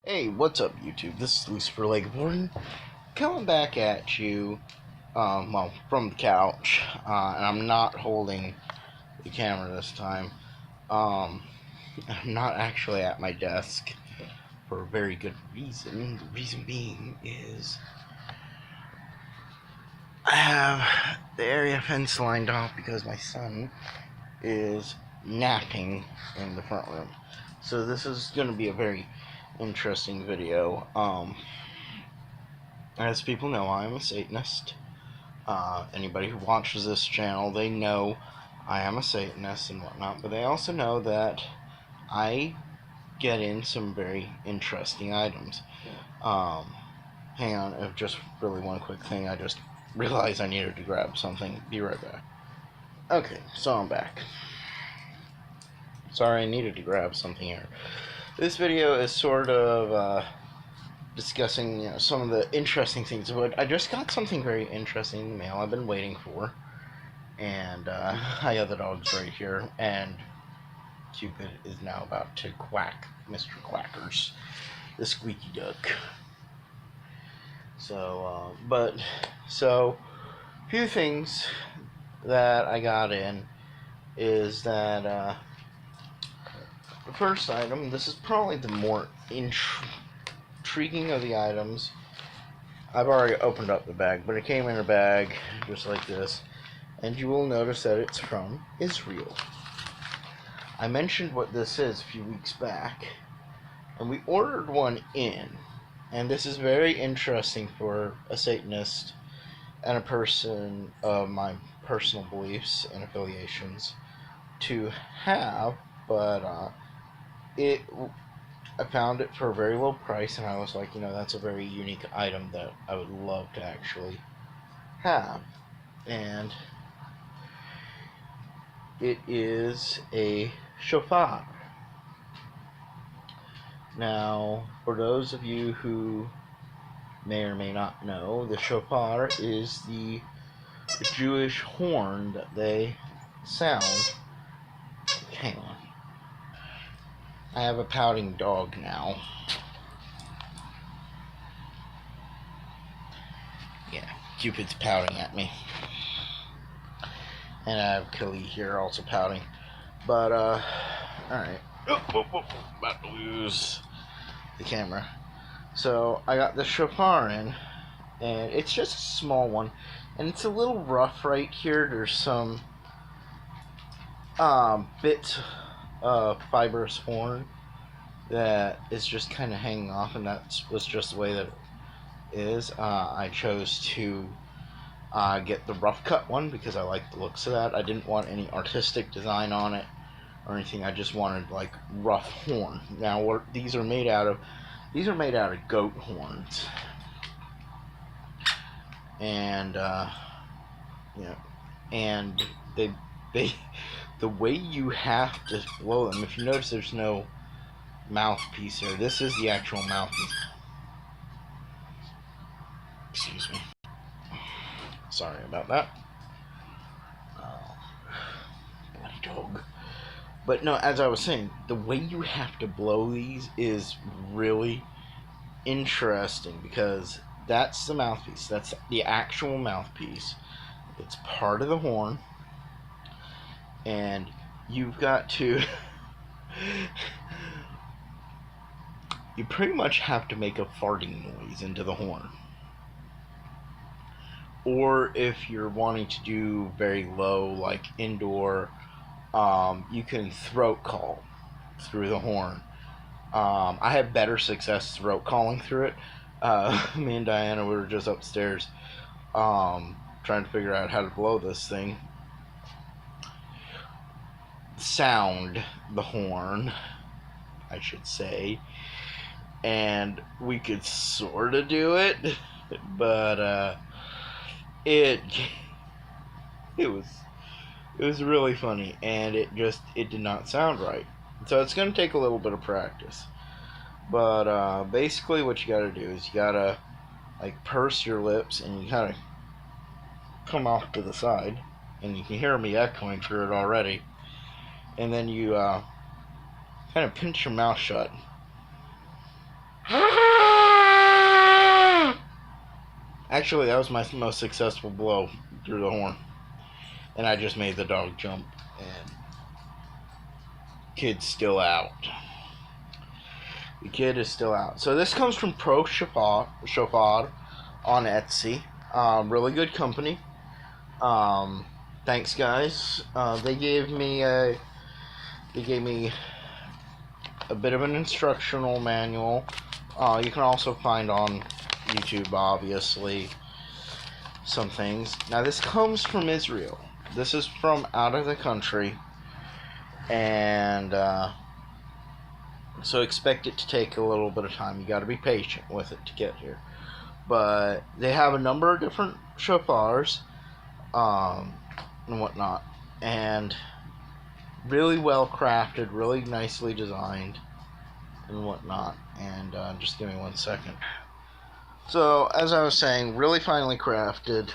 Hey, what's up, YouTube? This is Lucifer Lakeborn coming back at you, well, from the couch, and I'm not holding the camera this time. I'm not actually at my desk for a very good reason. The reason being is I have the area fence lined off because my son is napping in the front room. So this is going to be a very interesting video. As people know, I'm a Satanist. Anybody who watches this channel, they know I am a Satanist and whatnot, but they also know that I get in some very interesting items. Hang on, just really one quick thing. I just realized I needed to grab something. Be right back. Okay, so I'm back. Sorry, I needed to grab something here. This video is sort of discussing some of the interesting things. But I just got something very interesting in the mail I've been waiting for. And I got the dogs right here. And Cupid is now about to quack Mr. Quackers, the squeaky duck. So, a few things that I got in is that the first item, this is probably the more intriguing of the items. I've already opened up the bag, but it came in a bag just like this, and you will notice that it's from Israel. I mentioned what this is a few weeks back, and we ordered one in, and this is very interesting for a Satanist and a person of my personal beliefs and affiliations to have, but I found it for a very low price, and I was like, that's a very unique item that I would love to actually have. And it is a shofar. Now, for those of you who may or may not know, the shofar is the Jewish horn that they sound. Hang on. I have a pouting dog now. Yeah, Cupid's pouting at me. And I have Kelly here also pouting. But, alright. About to lose the camera. So, I got the shofar in, and it's just a small one. And it's a little rough right here. There's some bits of fibrous horn that is just kind of hanging off, and that was just the way that it is. I chose to get the rough cut one because I like the looks of that. I didn't want any artistic design on it or anything. I just wanted like rough horn. Now what these are made out of goat horns, and and they the way you have to blow them, if you notice there's no mouthpiece here. This is the actual mouthpiece. Excuse me. Sorry about that. Bloody dog. But no, as I was saying, the way you have to blow these is really interesting because that's the mouthpiece. That's the actual mouthpiece. It's part of the horn. And you've got to you pretty much have to make a farting noise into the horn. Or if you're wanting to do very low, like indoor, you can throat call through the horn. I had better success throat calling through it. Me and Diana, we were just upstairs trying to figure out how to blow this thing. Sound the horn, I should say. And we could sort of do it, but it was really funny, and it did not sound right. So it's gonna take a little bit of practice. But basically, what you gotta do is you gotta like purse your lips, and you kind of come off to the side, and you can hear me echoing through it already. And then you kind of pinch your mouth shut. And Actually, that was my most successful blow through the horn. And I just made the dog jump. And kid's still out. The kid is still out. So this comes from Shofar on Etsy. Really good company. Thanks, guys. They gave me a bit of an instructional manual. You can also find on YouTube, obviously, some things. Now, this comes from Israel. This is from out of the country, and so expect it to take a little bit of time. You got to be patient with it to get here. But they have a number of different shofars and whatnot, and really well crafted, really nicely designed and whatnot. And just give me 1 second. So, as I was saying, really finely crafted,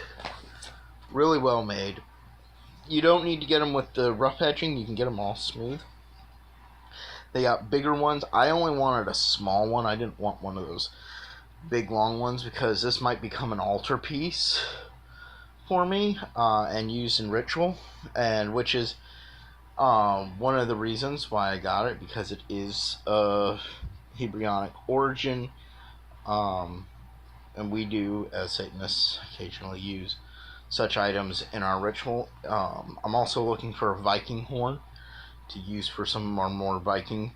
really well made. You don't need to get them with the rough edging. You can get them all smooth. They got bigger ones. I only wanted a small one. I didn't want one of those big long ones because this might become an altar piece for me and used in ritual, and which is one of the reasons why I got it, because it is of Hebraic origin, and we do, as Satanists, occasionally use such items in our ritual. I'm also looking for a Viking horn to use for some of our more Viking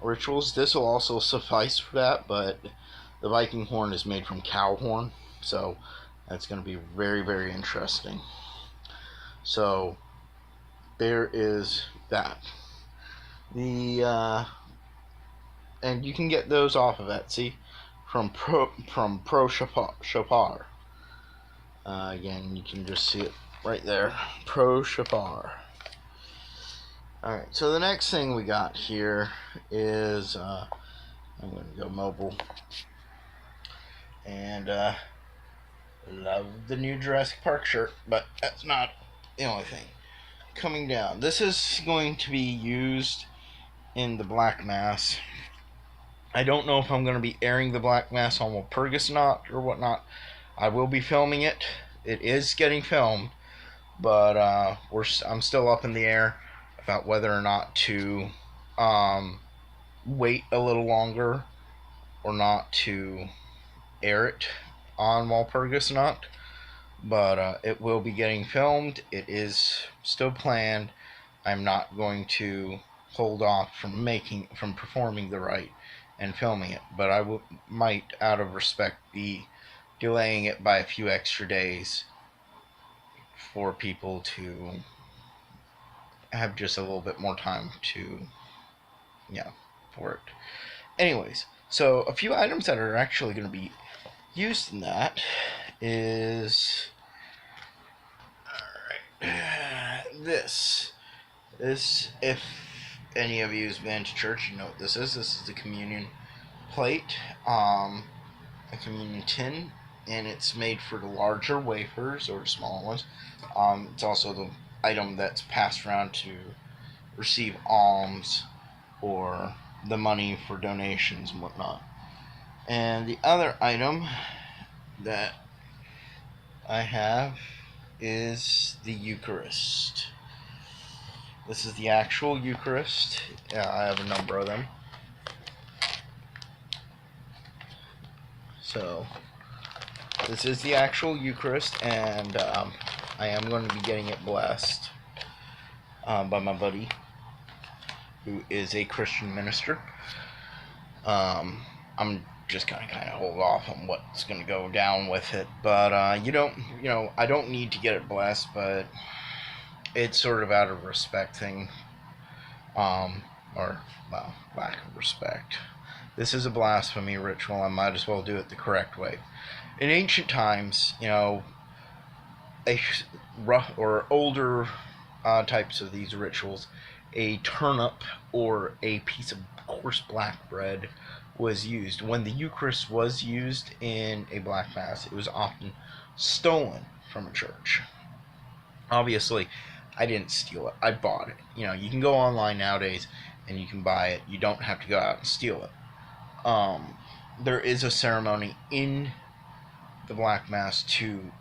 rituals. This will also suffice for that, but the Viking horn is made from cow horn, so that's going to be very, very interesting. So there is that. And you can get those off of Etsy from Pro Shofar. Again, you can just see it right there, Pro Shofar. Alright, so the next thing we got here is, I'm going to go mobile, and love the new Jurassic Park shirt, but that's not the only thing. Coming down, this is going to be used in the Black Mass. I don't know if I'm going to be airing the Black Mass on Walpurgis Knot or whatnot. I will be filming it. It is getting filmed, but I'm still up in the air about whether or not to wait a little longer or not to air it on Walpurgis Knot. But it will be getting filmed. It is still planned. I'm not going to hold off from performing the rite and filming it, but I might, out of respect, be delaying it by a few extra days for people to have just a little bit more time to, for it. Anyways, so a few items that are actually going to be used in that is, this, if any of you has been to church, you know what this is. This is the communion plate, a communion tin, and it's made for the larger wafers or smaller ones. It's also the item that's passed around to receive alms or the money for donations and whatnot. And the other item that I have is the Eucharist. This is the actual Eucharist. I have a number of them. So this is the actual Eucharist, and I am going to be getting it blessed by my buddy, who is a Christian minister. I'm just gonna kind of hold off on what's gonna go down with it, but I don't need to get it blessed, but it's sort of out of respect thing, or lack of respect. This is a blasphemy ritual. I might as well do it the correct way. In ancient times, a rough or older types of these rituals, a turnip or a piece of coarse black bread was used. When the Eucharist was used in a Black Mass, it was often stolen from a church. Obviously, I didn't steal it. I bought it. You can go online nowadays and you can buy it. You don't have to go out and steal it. There is a ceremony in the Black Mass to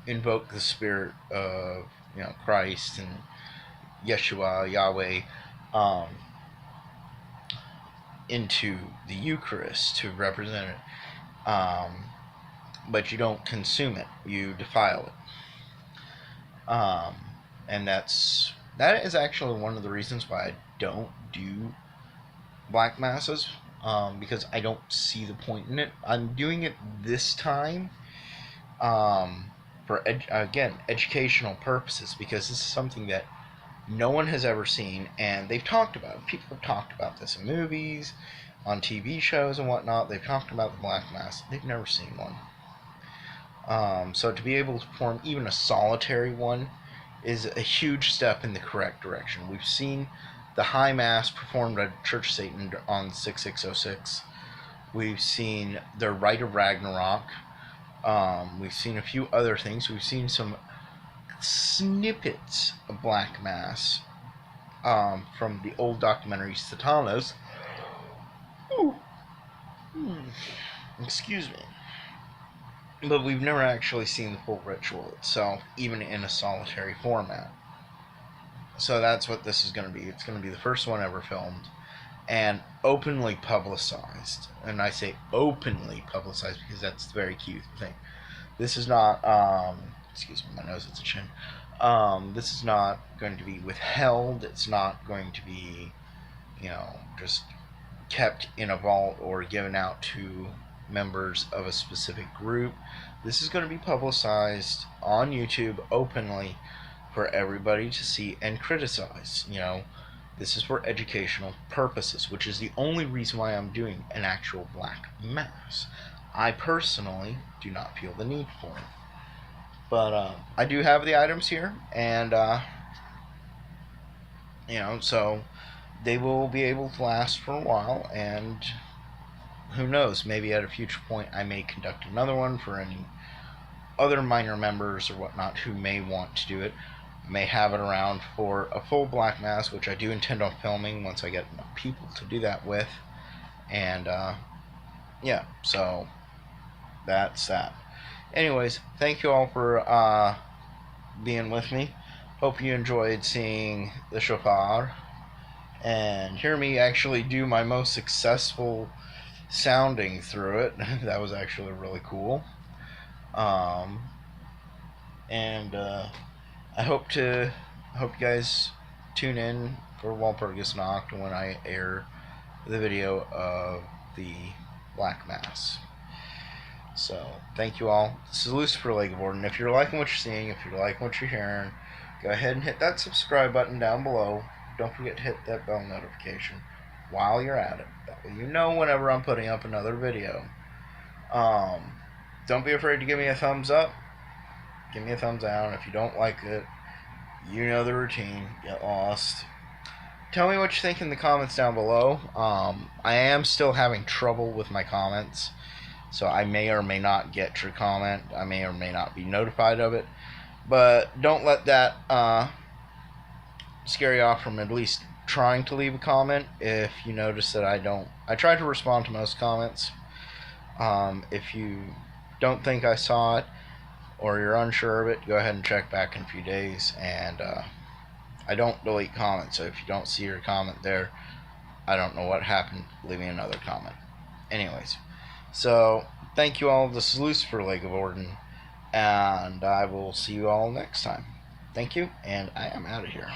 invoke the spirit of, Christ and Yeshua, Yahweh, um, into the Eucharist to represent it. But you don't consume it; you defile it. And that is actually one of the reasons why I don't do black masses, because I don't see the point in it. I'm doing it this time, for again, educational purposes, because this is something that no one has ever seen, and they've talked about it. People have talked about this in movies, on TV shows and whatnot. They've talked about the black mass. They've never seen one. So to be able to perform even a solitary one is a huge step in the correct direction. We've seen the High Mass performed at Church of Satan on 6606. We've seen the Rite of Ragnarok. We've seen a few other things. We've seen some snippets of Black Mass from the old documentary Satanas. Excuse me. But we've never actually seen the full ritual itself, even in a solitary format. So that's what this is going to be. It's going to be the first one ever filmed and openly publicized. And I say openly publicized because that's the very key thing. This is not, excuse me, my nose is itching. This is not going to be withheld. It's not going to be, just kept in a vault or given out to members of a specific group. This is going to be publicized on YouTube openly for everybody to see and criticize. This is for educational purposes, which is the only reason why I'm doing an actual black mass. I personally do not feel the need for it. But I do have the items here, and so they will be able to last for a while, and who knows, maybe at a future point I may conduct another one for any other minor members or whatnot who may want to do it. I may have it around for a full black mass, which I do intend on filming once I get enough people to do that with. And yeah, so that's that. Anyways, thank you all for being with me. Hope you enjoyed seeing the shofar and hear me actually do my most successful sounding through it. That was actually really cool. And I hope you guys tune in for Walpurgis Nacht when I air the video of the Black Mass. So, thank you all. This is Lucifer Lake of Orden. If you're liking what you're seeing, if you're liking what you're hearing, go ahead and hit that subscribe button down below. Don't forget to hit that bell notification while you're at it. That way you know whenever I'm putting up another video. Don't be afraid to give me a thumbs up. Give me a thumbs down. If you don't like it, you know the routine. Get lost. Tell me what you think in the comments down below. I am still having trouble with my comments, so I may or may not get your comment. I may or may not be notified of it. But don't let that scare you off from at least trying to leave a comment. If you notice that I try to respond to most comments. If you don't think I saw it or you're unsure of it, go ahead and check back in a few days. And I don't delete comments, so if you don't see your comment there, I don't know what happened. Leave me another comment. Anyways, so thank you all. This is Lucifer Lake of Orden, and I will see you all next time. Thank you, and I am out of here.